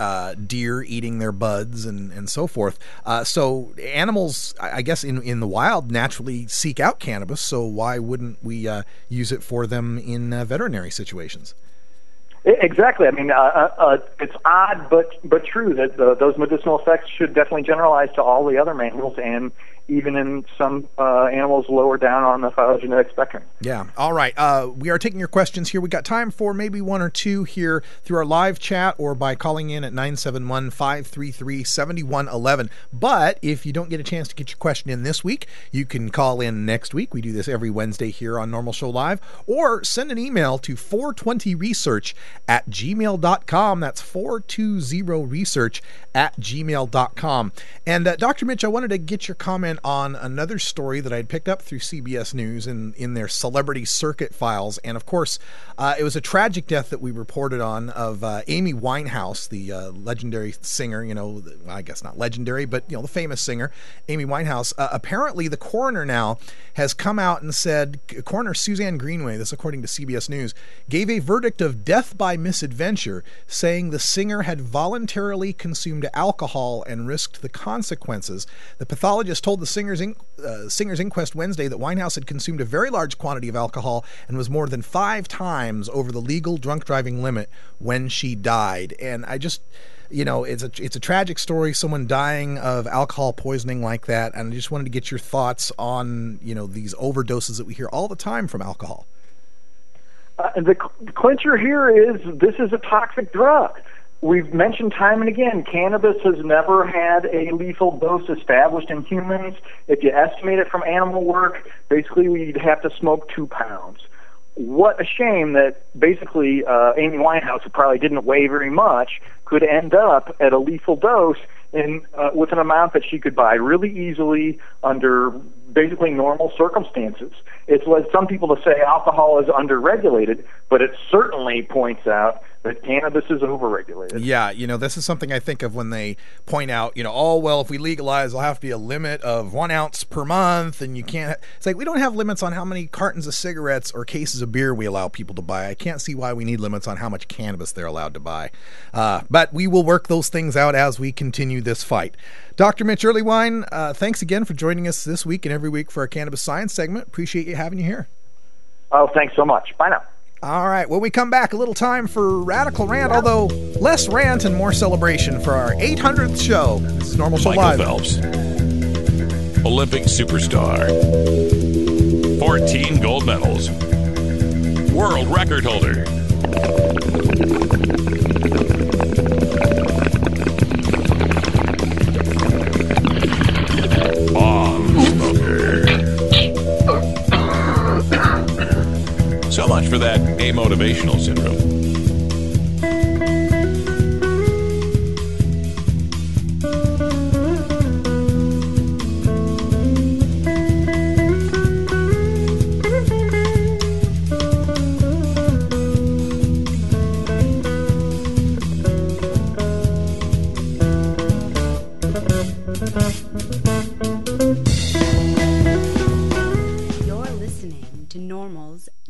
deer eating their buds and so forth. So animals, I guess, in the wild naturally seek out cannabis. So why wouldn't we use it for them in veterinary situations? Exactly. I mean, it's odd but true that those medicinal effects should definitely generalize to all the other mammals and even in some animals lower down on the phylogenetic spectrum. Yeah. All right. We are taking your questions here. We got time for maybe one or two here through our live chat or by calling in at 971-533-7111. But if you don't get a chance to get your question in this week, you can call in next week. We do this every Wednesday here on Normal Show Live, or send an email to 420research@gmail.com. That's 420research@gmail.com. And Dr. Mitch, I wanted to get your comment on another story that I'd picked up through CBS News in their celebrity circuit files. And of course, it was a tragic death that we reported on of Amy Winehouse, the legendary singer, I guess not legendary, but the famous singer, Amy Winehouse. Apparently the coroner now has come out and said, Coroner Suzanne Greenway, this according to CBS News, gave a verdict of death by misadventure, saying the singer had voluntarily consumed alcohol and risked the consequences. The pathologist told the Singer's Inquest Wednesday that Winehouse had consumed a very large quantity of alcohol and was more than 5 times over the legal drunk driving limit when she died. And I just, it's a tragic story, someone dying of alcohol poisoning like that. And I just wanted to get your thoughts on, these overdoses that we hear all the time from alcohol. The clincher here is this is a toxic drug. We've mentioned time and again, cannabis has never had a lethal dose established in humans. If you estimate it from animal work, basically we'd have to smoke 2 pounds. What a shame that basically Amy Winehouse, who probably didn't weigh very much, could end up at a lethal dose with an amount that she could buy really easily under basically normal circumstances. It's led some people to say alcohol is underregulated, but it certainly points out that cannabis is overregulated. Yeah, this is something I think of when they point out, if we legalize, there'll have to be a limit of 1 ounce per month, and you can't. It's like we don't have limits on how many cartons of cigarettes or cases of beer we allow people to buy. I can't see why we need limits on how much cannabis they're allowed to buy. But we will work those things out as we continue this fight. Dr. Mitch Earleywine, thanks again for joining us this week and every week for our Cannabis Science segment. Appreciate you having you here. Oh, thanks so much. Bye now. All right, when we come back, a little time for Radical Rant, although less rant and more celebration for our 800th show. This is Normal Show Live. Michael Phelps, Olympic superstar, 14 gold medals, world record holder. So much for that amotivational syndrome.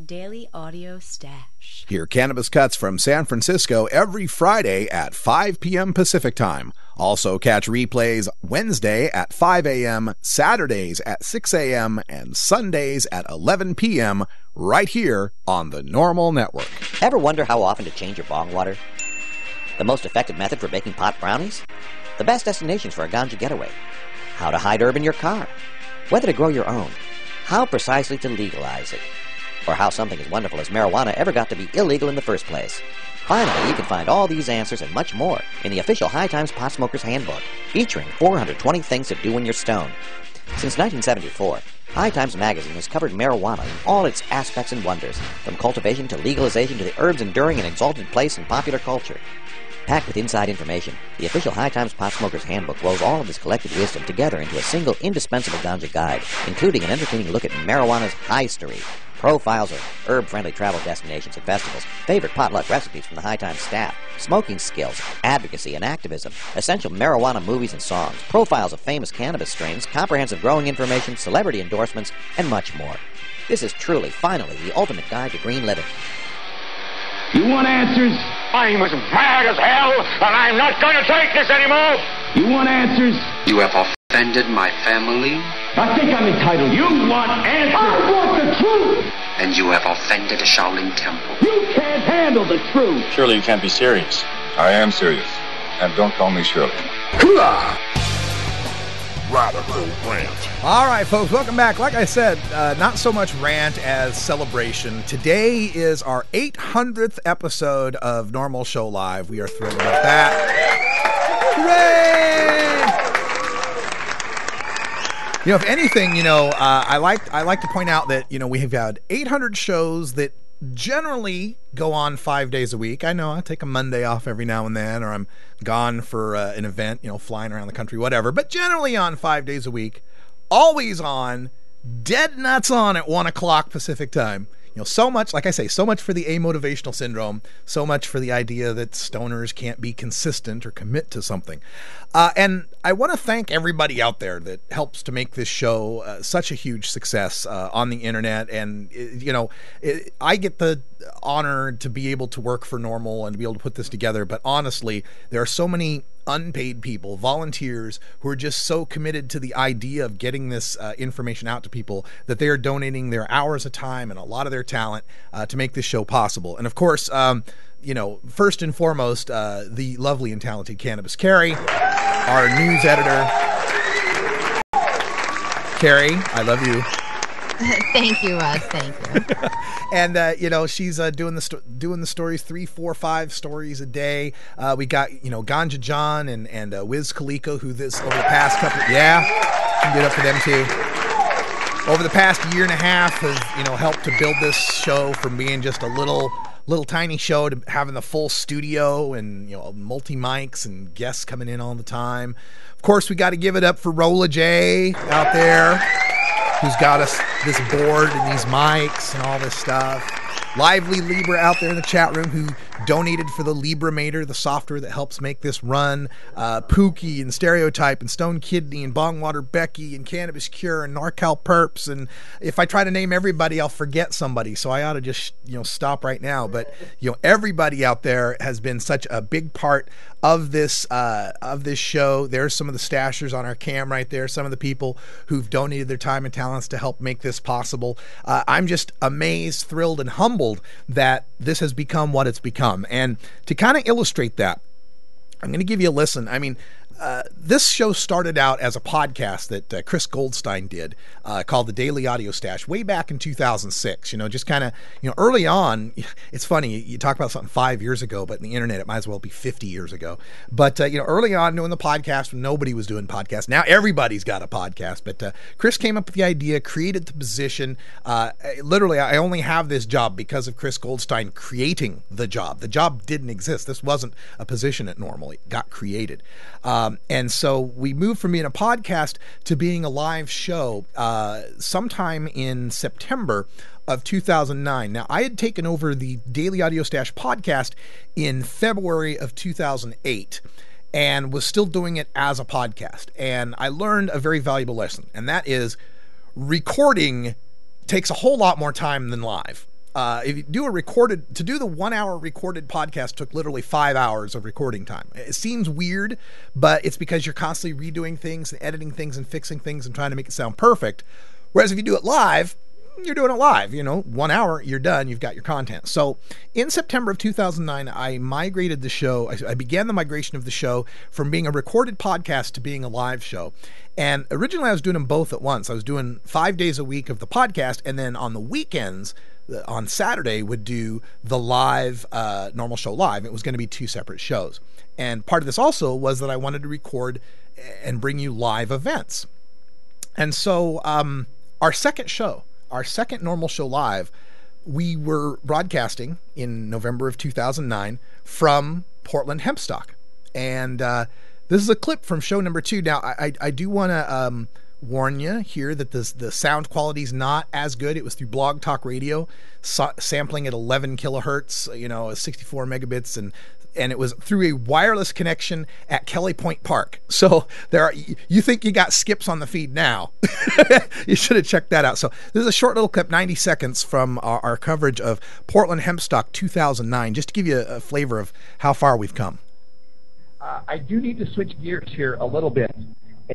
Daily Audio Stash. Hear Cannabis Cuts from San Francisco every Friday at 5 p.m. Pacific Time. Also catch replays Wednesday at 5 a.m., Saturdays at 6 a.m., and Sundays at 11 p.m. right here on the Normal Network. Ever wonder how often to change your bong water? The most effective method for baking pot brownies? The best destinations for a ganja getaway? How to hide herb in your car? Whether to grow your own? How precisely to legalize it? Or how something as wonderful as marijuana ever got to be illegal in the first place. Finally, you can find all these answers and much more in the official High Times Pot Smoker's Handbook, featuring 420 things to do when you're stoned. Since 1974, High Times magazine has covered marijuana in all its aspects and wonders, from cultivation to legalization to the herb's enduring and exalted place in popular culture. Packed with inside information, the official High Times Pot Smoker's Handbook rolls all of this collected wisdom together into a single indispensable ganja guide, including an entertaining look at marijuana's history, profiles of herb-friendly travel destinations and festivals, favorite potluck recipes from the High Times staff, smoking skills, advocacy and activism, essential marijuana movies and songs, profiles of famous cannabis strains, comprehensive growing information, celebrity endorsements, and much more. This is truly, finally, the ultimate guide to green living. You want answers? I'm as mad as hell, and I'm not going to take this anymore! You want answers? You have offended my family? I think I'm entitled. You want answers? I want the truth! And you have offended the Shaolin Temple. You can't handle the truth! Surely you can't be serious. I am serious. And don't call me Shirley. Radical Rant. All right, folks, welcome back. Like I said, not so much rant as celebration. Today is our 800th episode of Normal Show Live. We are thrilled about that. Hooray! If anything, I like to point out that, we have had 800 shows that generally go on 5 days a week. I know I take a Monday off every now and then, or I'm gone for an event, flying around the country, whatever, but generally on 5 days a week, always on, dead nuts on at 1 o'clock Pacific time. So much, like I say, so much for the amotivational syndrome, so much for the idea that stoners can't be consistent or commit to something. And I want to thank everybody out there that helps to make this show such a huge success on the internet. And, I get the honor to be able to work for Normal and to be able to put this together. But honestly, there are so many unpaid people, volunteers who are just so committed to the idea of getting this information out to people that they are donating their hours of time and a lot of their talent to make this show possible. And of course, first and foremost, the lovely and talented Cannabis Carrie, our news editor. Carrie, I love you. Thank you, Russ. Thank you. And she's doing the stories 3, 4, 5 stories a day. We got Ganja John and Wiz Khalifa, who over the past couple can get up for them too. Over the past year and a half has helped to build this show from being just a little tiny show to having the full studio and multi mics and guests coming in all the time. Of course, we got to give it up for Rolla J out there, who's got us this board and these mics and all this stuff. Lively Libra out there in the chat room, who donated for the Libramator, the software that helps make this run. Pookie and Stereotype and Stone Kidney and Bongwater Becky and Cannabis Cure and NorCal Perps. And if I try to name everybody, I'll forget somebody. So I ought to just stop right now. But everybody out there has been such a big part of this show. There's some of the stashers on our cam right there. Some of the people who've donated their time and talents to help make this possible. I'm just amazed, thrilled, and humbled that this has become what it's become. And to kind of illustrate that, I'm going to give you a listen. I mean, this show started out as a podcast that Chris Goldstein did called The Daily Audio Stash way back in 2006. Just kind of, early on. It's funny, you talk about something 5 years ago, but in the internet, it might as well be 50 years ago. But, early on doing the podcast when nobody was doing podcasts. Now everybody's got a podcast. But Chris came up with the idea, created the position. Literally, I only have this job because of Chris Goldstein creating the job. The job didn't exist. This wasn't a position that normally got created. And so we moved from being a podcast to being a live show sometime in September of 2009. Now, I had taken over the Daily Audio Stash podcast in February of 2008 and was still doing it as a podcast. And I learned a very valuable lesson, and that is recording takes a whole lot more time than live. If you do to do the 1 hour recorded podcast took literally 5 hours of recording time. It seems weird, but it's because you're constantly redoing things and editing things and fixing things and trying to make it sound perfect. Whereas if you do it live, you're doing it live, 1 hour, you're done, you've got your content. So in September of 2009, I migrated the show. I began the migration of the show from being a recorded podcast to being a live show. And originally I was doing them both at once. I was doing 5 days a week of the podcast, and then on the weekends, on Saturday, would do the live, normal show live. It was going to be 2 separate shows. And part of this also was that I wanted to record and bring you live events. And so our second normal show live, we were broadcasting in November of 2009 from Portland Hempstock. And this is a clip from show number 2. Now, I do want to warn you here that the sound quality is not as good. It was through Blog Talk Radio, sampling at 11 kilohertz, 64 megabits, and it was through a wireless connection at Kelly Point Park. So you think you got skips on the feed now. You should have checked that out. So this is a short little clip, 90 seconds from our coverage of Portland Hempstock 2009, just to give you a flavor of how far we've come. I do need to switch gears here a little bit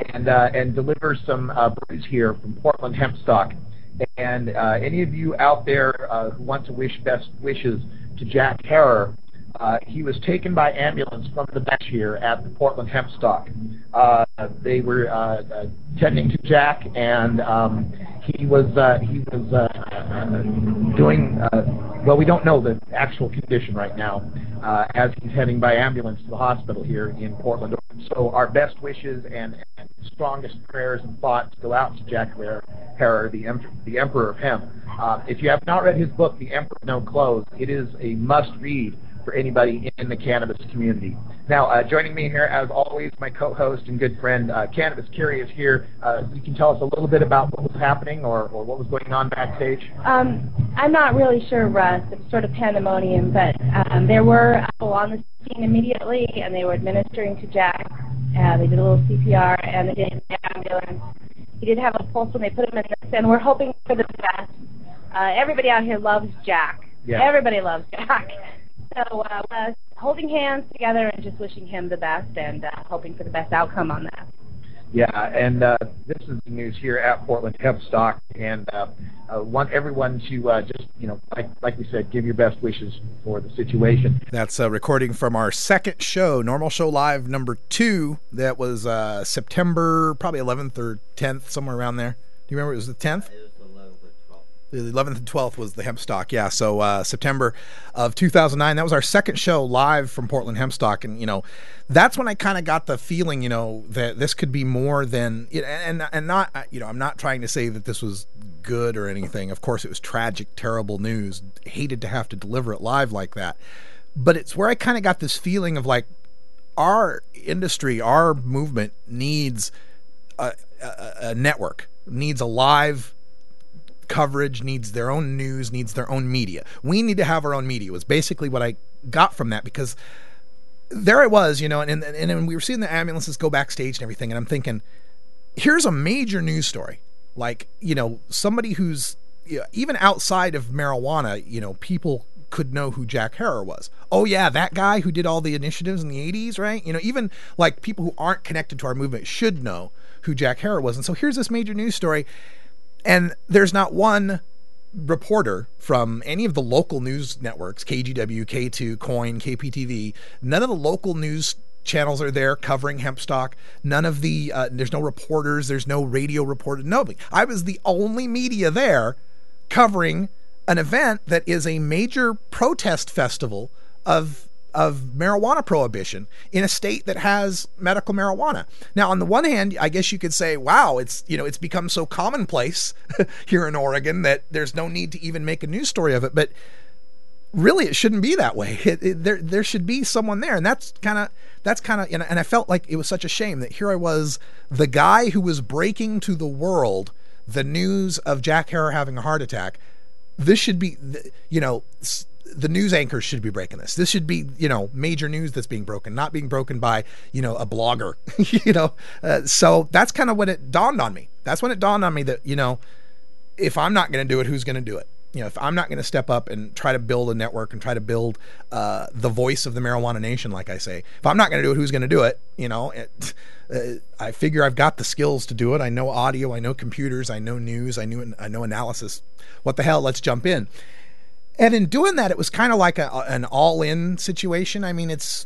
and deliver some brews here from Portland Hempstock. And any of you out there who want to wish best wishes to Jack Harrer, he was taken by ambulance from the bench here at the Portland Hempstock. They were tending to Jack, and he was doing well. We don't know the actual condition right now, as he's heading by ambulance to the hospital here in Portland. So our best wishes and strongest prayers and thoughts go out to Jack Harrer, the Emperor of Hemp. If you have not read his book, The Emperor of No Clothes, it is a must-read for anybody in the cannabis community. Now, joining me here, as always, my co-host and good friend, Cannabis Carrie, is here. You can tell us a little bit about what was happening or what was going on backstage? I'm not really sure, Russ. It's sort of pandemonium, but there were people on the scene immediately, and they were administering to Jack. They did a little CPR, and they did the ambulance. He did have a pulse when they put him in this, and we're hoping for the best. Everybody out here loves Jack. Yeah. Everybody loves Jack. So holding hands together and just wishing him the best and hoping for the best outcome on that. Yeah, and this is the news here at Portland Hempstock, and want everyone to just, like we said, give your best wishes for the situation. That's a recording from our second show, Normal Show Live number 2. That was September, probably 11th or 10th, somewhere around there. Do you remember it was the 10th? The 11th and 12th was the Hempstock, yeah. So September of 2009, that was our second show live from Portland Hempstock. And, that's when I kind of got the feeling, that this could be more than, and not, I'm not trying to say that this was good or anything. Of course, it was tragic, terrible news. Hated to have to deliver it live like that. But it's where I kind of got this feeling of like, our industry, our movement needs a network, needs a live coverage, needs their own news, needs their own media. We need to have our own media was basically what I got from that, because there I was, and we were seeing the ambulances go backstage and everything, and I'm thinking, here's a major news story. Like, somebody who's, even outside of marijuana, people could know who Jack Herer was. Oh yeah, that guy who did all the initiatives in the 80s, right? Even like people who aren't connected to our movement should know who Jack Herer was. And so here's this major news story. And there's not one reporter from any of the local news networks, KGW, K2, Coin, KPTV, none of the local news channels are there covering Hempstock. None of the, there's no reporters, there's no radio reporter, nobody. I was the only media there covering an event that is a major protest festival of marijuana prohibition in a state that has medical marijuana. Now, on the one hand, I guess you could say, wow, it's become so commonplace here in Oregon that there's no need to even make a news story of it. But really, it shouldn't be that way. There should be someone there. And that's kind of, and I felt like it was such a shame that here I was, the guy who was breaking to the world the news of Jack Herer having a heart attack. This should be, the news anchors should be breaking this. This should be, major news that's being broken, not being broken by, a blogger, so that's kind of when it dawned on me. That's when it dawned on me that, if I'm not going to do it, who's going to do it? If I'm not going to step up and try to build a network and try to build the voice of the marijuana nation, like I say, if I'm not going to do it, who's going to do it? I figure I've got the skills to do it. I know audio, I know computers, I know news, I know analysis. What the hell? Let's jump in. And in doing that, it was kind of like an all-in situation. I mean, it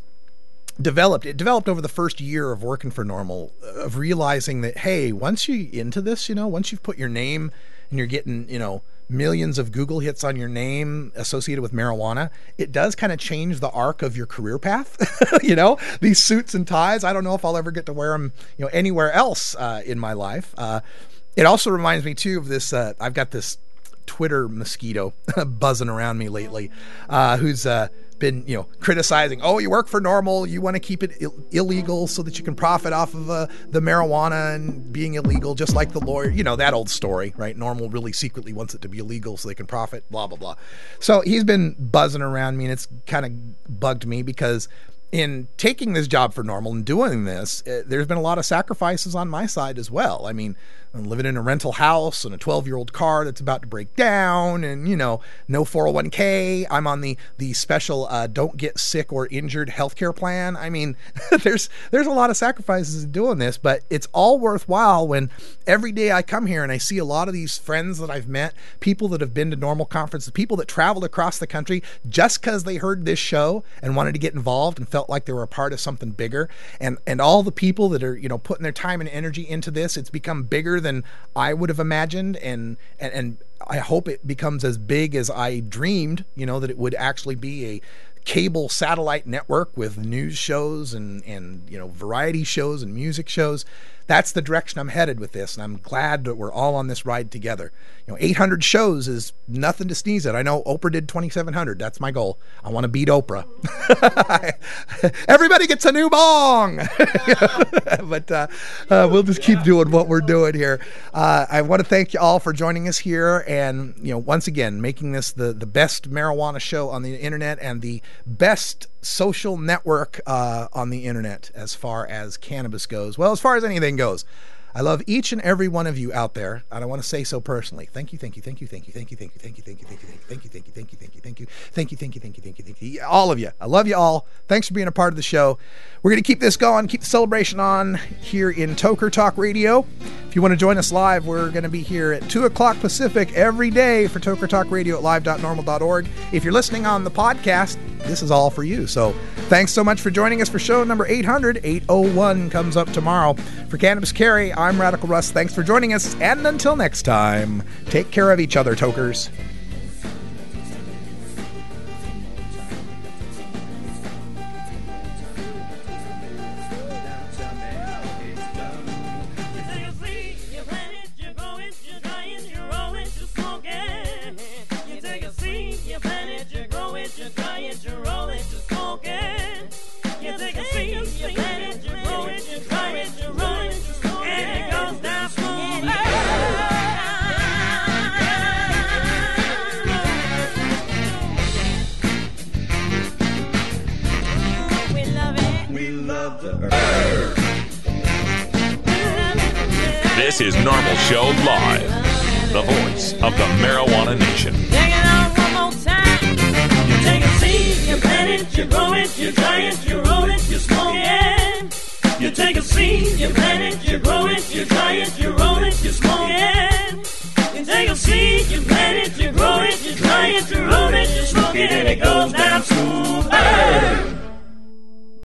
developed over the first year of working for Normal, of realizing that, hey, once you're into this, once you've put your name and you're getting, millions of Google hits on your name associated with marijuana, it does kind of change the arc of your career path. These suits and ties, I don't know if I'll ever get to wear them, anywhere else in my life. It also reminds me too of this, I've got this Twitter mosquito buzzing around me lately, who's been, criticizing, oh, you work for Normal, you want to keep it illegal so that you can profit off of the marijuana and being illegal, just like the lawyer, that old story, right? Normal really secretly wants it to be illegal so they can profit, blah, blah, blah. So he's been buzzing around me, and it's kind of bugged me because in taking this job for Normal and doing this, there's been a lot of sacrifices on my side as well. I mean, I'm living in a rental house and a 12-year-old car that's about to break down, and, no 401k. I'm on the special don't get sick or injured healthcare plan. I mean, there's a lot of sacrifices in doing this, but it's all worthwhile when every day I come here and I see a lot of these friends that I've met, people that have been to Normal conferences, people that traveled across the country just because they heard this show and wanted to get involved and felt like they were a part of something bigger, and all the people that are putting their time and energy into this. It's become bigger than I would have imagined, and I hope it becomes as big as I dreamed, that it would actually be a cable satellite network with news shows and variety shows and music shows. That's the direction I'm headed with this, and I'm glad that we're all on this ride together. 800 shows is nothing to sneeze at. I know Oprah did 2,700. That's my goal. I want to beat Oprah. Everybody gets a new bong. But we'll just keep doing what we're doing here. I want to thank you all for joining us here, and once again, making this the best marijuana show on the internet and the best social network on the internet as far as cannabis goes. Well, as far as anything goes. I love each and every one of you out there, and I want to say so personally. Thank you, thank you, thank you, thank you, thank you, thank you, thank you, thank you, thank you, thank you, thank you, thank you, thank you, thank you, thank you, thank you, thank you, thank you, thank you, all of you. I love you all. Thanks for being a part of the show. We're going to keep this going, keep the celebration on here in Toker Talk Radio. If you want to join us live, we're going to be here at 2 o'clock Pacific every day for Toker Talk Radio at live.normal.org. If you're listening on the podcast, this is all for you. So thanks so much for joining us for show number 800. 801 comes up tomorrow. For Cannabis Carry, I'm Radical Russ. Thanks for joining us, and until next time, take care of each other, Tokers. This is Normal Show Live, the voice of the Marijuana Nation. Take it out one more time. You take a seed, you plant it, you grow it, you dry it, you roll it, you smoke it. You take a seed, you plant it, you grow it, you dry it, you roll it, you smoke it. You take a seed, you plant it, you grow it, you dry it, you roll it, you smoke it, and it goes down smooth.